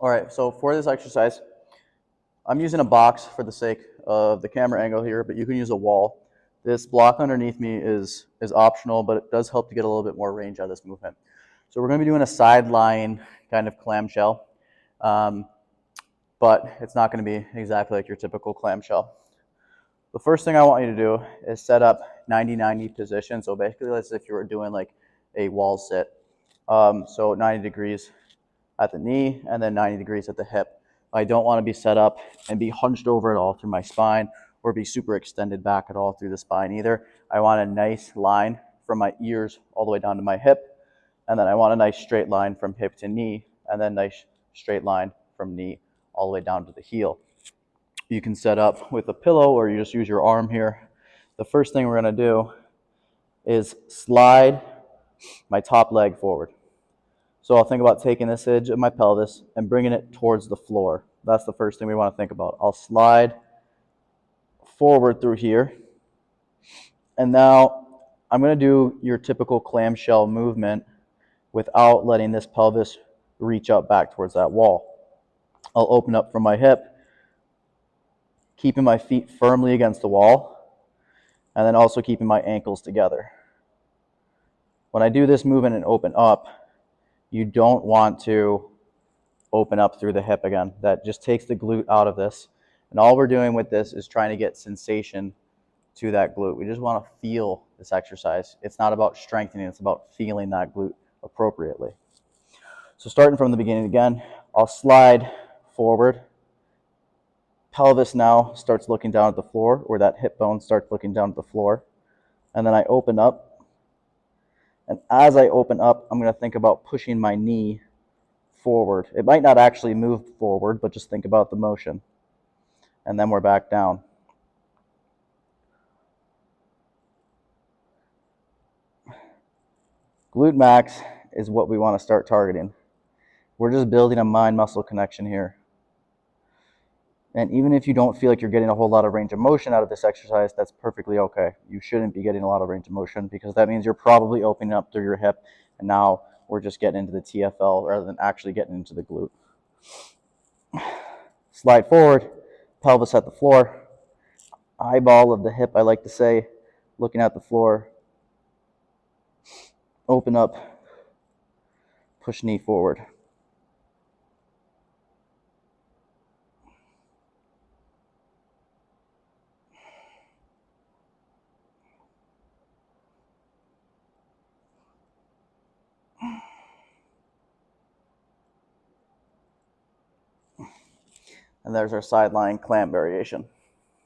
All right, so for this exercise, I'm using a box for the sake of the camera angle here, but you can use a wall. This block underneath me is optional, but it does help to get a little bit more range out of this movement. So we're going to be doing a sideline kind of clamshell, but it's not going to be exactly like your typical clamshell. The first thing I want you to do is set up 90-90 position. So basically, as if you were doing like a wall sit. So 90 degrees at the knee and then 90 degrees at the hip. I don't want to be set up and be hunched over at all through my spine or be super extended back at all through the spine either. I want a nice line from my ears all the way down to my hip, and then I want a nice straight line from hip to knee, and then nice straight line from knee all the way down to the heel. You can set up with a pillow or you just use your arm here. The first thing we're going to do is slide my top leg forward. So I'll think about taking this edge of my pelvis and bringing it towards the floor. That's the first thing we want to think about. I'll slide forward through here. And now I'm going to do your typical clamshell movement without letting this pelvis reach up back towards that wall. I'll open up from my hip, keeping my feet firmly against the wall, and then also keeping my ankles together. When I do this movement and open up, you don't want to open up through the hip again. That just takes the glute out of this. And all we're doing with this is trying to get sensation to that glute. We just want to feel this exercise. It's not about strengthening, it's about feeling that glute appropriately. So starting from the beginning again, I'll slide forward. Pelvis now starts looking down at the floor, or that hip bone starts looking down at the floor. And then I open up. And as I open up, I'm going to think about pushing my knee forward. It might not actually move forward, but just think about the motion. And then we're back down. Glute max is what we want to start targeting. We're just building a mind-muscle connection here. And even if you don't feel like you're getting a whole lot of range of motion out of this exercise, that's perfectly okay. You shouldn't be getting a lot of range of motion because that means you're probably opening up through your hip, and now we're just getting into the TFL rather than actually getting into the glute. Slide forward, pelvis at the floor, eyeball of the hip, I like to say, looking at the floor. Open up, push knee forward. And there's our sideline clamp variation.